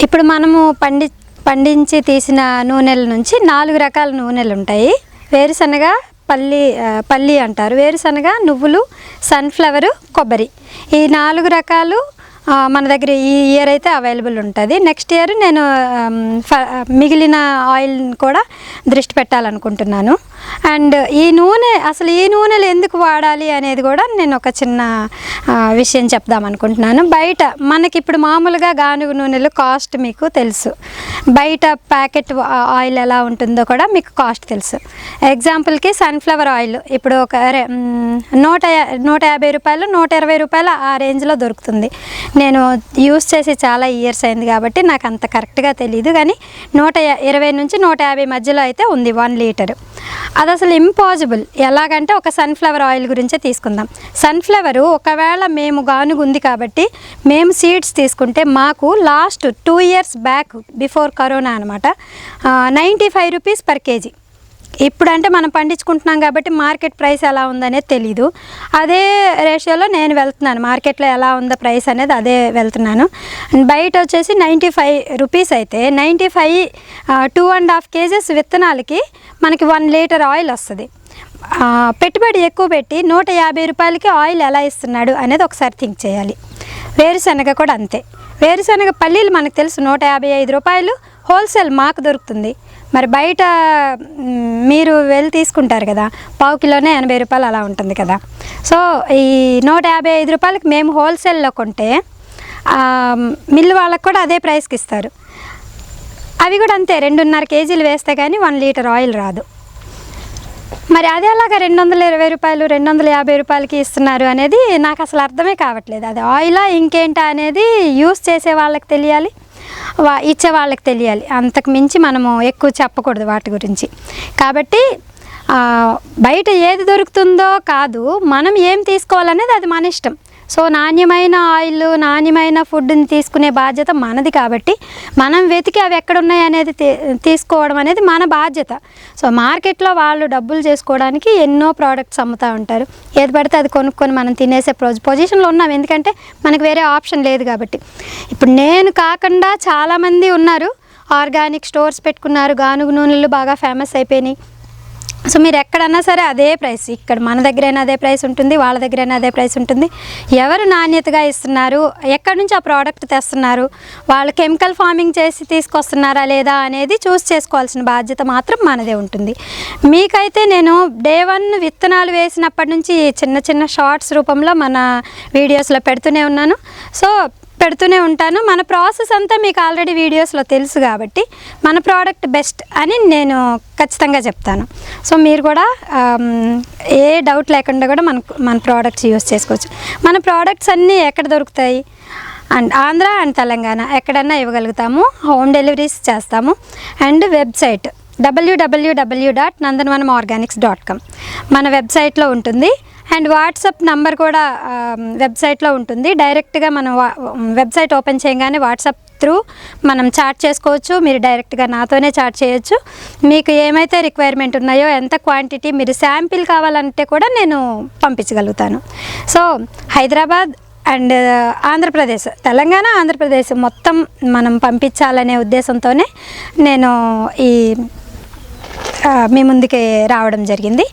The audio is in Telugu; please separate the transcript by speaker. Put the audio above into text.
Speaker 1: ఇప్పుడు మనము పండించి తీసిన నూనెల నుంచి 4 రకాల నూనెలు ఉంటాయి. వేరుశనగ, పల్లి అంటారు, వేరుశనగ, నువ్వులు, సన్ఫ్లవరు, కొబ్బరి. ఈ 4 రకాలు మన దగ్గర ఈ ఇయర్ అయితే అవైలబుల్ ఉంటుంది. నెక్స్ట్ ఇయర్ నేను మిగిలిన ఆయిల్ కూడా దృష్టి పెట్టాలనుకుంటున్నాను. అండ్ ఈ నూనెలు ఎందుకు వాడాలి అనేది కూడా నేను ఒక చిన్న విషయం చెప్దామనుకుంటున్నాను. బయట మనకి ఇప్పుడు మామూలుగా గానుగ నూనెలు కాస్ట్ మీకు తెలుసు, బయట ప్యాకెట్ ఆయిల్ ఎలా ఉంటుందో కూడా మీకు కాస్ట్ తెలుసు. ఎగ్జాంపుల్కి సన్ఫ్లవర్ ఆయిల్ ఇప్పుడు ఒక 150 రూపాయలు, 120 రూపాయలు ఆ రేంజ్లో దొరుకుతుంది. నేను యూస్ చేసి చాలా ఇయర్స్ అయింది కాబట్టి నాకు అంత కరెక్ట్గా తెలియదు, కానీ 120 నుంచి 150 మధ్యలో అయితే ఉంది 1 లీటర్. అది అసలు ఇంపాసిబుల్. ఎలాగంటే ఒక సన్ఫ్లవర్ ఆయిల్ గురించే తీసుకుందాం. సన్ఫ్లవరు ఒకవేళ మేము గానుగు ఉంది కాబట్టి మేము సీడ్స్ తీసుకుంటే మాకు last 2 years back before corona అనమాట 95 రూపీస్ పర్ కేజీ. ఇప్పుడంటే మనం పండించుకుంటున్నాం కాబట్టి మార్కెట్ ప్రైస్ ఎలా ఉందనేది తెలీదు. అదే రేషియోలో నేను వెళ్తున్నాను, మార్కెట్లో ఎలా ఉందో ప్రైస్ అనేది అదే వెళ్తున్నాను. బయట వచ్చేసి 95 రూపీస్ అయితే 95 2.5 కేజెస్ విత్తనాలకి మనకి 1 లీటర్ ఆయిల్ వస్తుంది. పెట్టుబడి ఎక్కువ పెట్టి 150 రూపాయలకి ఆయిల్ ఎలా ఇస్తున్నాడు అనేది ఒకసారి థింక్ చేయాలి. వేరుశనగ కూడా అంతే. వేరుశనగ పల్లీలు మనకు తెలుసు 155 రూపాయలు హోల్సేల్ మాకు దొరుకుతుంది. మరి బయట మీరు వెళ్ళి తీసుకుంటారు కదా, పావు కిలోనే 80 రూపాయలు అలా ఉంటుంది కదా. సో ఈ 155 రూపాయలకి మేము హోల్సేల్లో కొంటే మిల్లు వాళ్ళకు కూడా అదే ప్రైస్కి ఇస్తారు. అవి కూడా అంతే, 2.5 కేజీలు వేస్తే కానీ 1 లీటర్ ఆయిల్ రాదు. మరి అదే అలాగా 220 రూపాయలు 250 రూపాయలకి ఇస్తున్నారు అనేది నాకు అసలు అర్థమే కావట్లేదు. అది ఆయిలా ఇంకేంటా అనేది యూస్ చేసే వాళ్ళకి తెలియాలి, ఇచ్చే వాళ్ళకి తెలియాలి. అంతకు మించి మనము ఎక్కువ చెప్పకూడదు వాటి గురించి. కాబట్టి బయట ఏది దొరుకుతుందో కాదు, మనం ఏం తీసుకోవాలనేది అది మన ఇష్టం. సో నాణ్యమైన ఆయిల్, నాణ్యమైన ఫుడ్ని తీసుకునే బాధ్యత మనది కాబట్టి మనం వెతికి అవి ఎక్కడున్నాయి అనేది తీసుకోవడం అనేది మన బాధ్యత. సో మార్కెట్లో వాళ్ళు డబ్బులు చేసుకోవడానికి ఎన్నో ప్రోడక్ట్స్ అమ్ముతూ ఉంటారు. ఏది పడితే అది కొనుక్కొని మనం తినేసే పొజిషన్లో ఉన్నాం, ఎందుకంటే మనకు వేరే ఆప్షన్ లేదు కాబట్టి. ఇప్పుడు నేను కాకుండా చాలామంది ఉన్నారు, ఆర్గానిక్ స్టోర్స్ పెట్టుకున్నారు, గానుగ నూనెలు బాగా ఫేమస్ అయిపోయినాయి. సో మీరు ఎక్కడన్నా సరే అదే ప్రైస్, ఇక్కడ మన దగ్గరైనా అదే ప్రైస్ ఉంటుంది, వాళ్ళ దగ్గరైనా అదే ప్రైస్ ఉంటుంది. ఎవరు నాణ్యతగా ఇస్తున్నారు, ఎక్కడి నుంచి ఆ ప్రోడక్ట్ తెస్తున్నారు, వాళ్ళు కెమికల్ ఫార్మింగ్ చేసి తీసుకొస్తున్నారా లేదా అనేది చూస్ చేసుకోవాల్సిన బాధ్యత మాత్రం మనదే ఉంటుంది. మీకైతే నేను డే 1 విత్తనాలు వేసినప్పటి నుంచి చిన్న చిన్న షార్ట్స్ రూపంలో మన వీడియోస్లో పెడుతూనే ఉన్నాను. సో పెడుతూనే ఉంటాను. మన ప్రాసెస్ అంతా మీకు ఆల్రెడీ వీడియోస్లో తెలుసు కాబట్టి మన ప్రోడక్ట్ బెస్ట్ అని నేను ఖచ్చితంగా చెప్తాను. సో మీరు కూడా ఏ డౌట్ లేకుండా కూడా మన ప్రోడక్ట్స్ యూస్ చేసుకోవచ్చు. మన ప్రోడక్ట్స్ అన్నీ ఎక్కడ దొరుకుతాయి అండ్ ఆంధ్ర అండ్ తెలంగాణ ఎక్కడన్నా ఇవ్వగలుగుతాము, హోమ్ డెలివరీస్ చేస్తాము. అండ్ వెబ్సైట్ www.nandanvanamorganics.com మన వెబ్సైట్లో ఉంటుంది. అండ్ వాట్సాప్ నంబర్ కూడా వెబ్సైట్లో ఉంటుంది. డైరెక్ట్గా మనం వెబ్సైట్ ఓపెన్ చేయగానే వాట్సాప్ త్రూ మనం చాట్ చేసుకోవచ్చు. మీరు డైరెక్ట్గా నాతోనే చాట్ చేయొచ్చు. మీకు ఏమైతే రిక్వైర్మెంట్ ఉన్నాయో, ఎంత క్వాంటిటీ, మీరు శాంపిల్ కావాలంటే కూడా నేను పంపించగలుగుతాను. సో హైదరాబాద్ అండ్ ఆంధ్రప్రదేశ్, తెలంగాణ, ఆంధ్రప్రదేశ్ మొత్తం మనం పంపించాలనే ఉద్దేశంతోనే నేను మీ ముందుకి రావడం జరిగింది.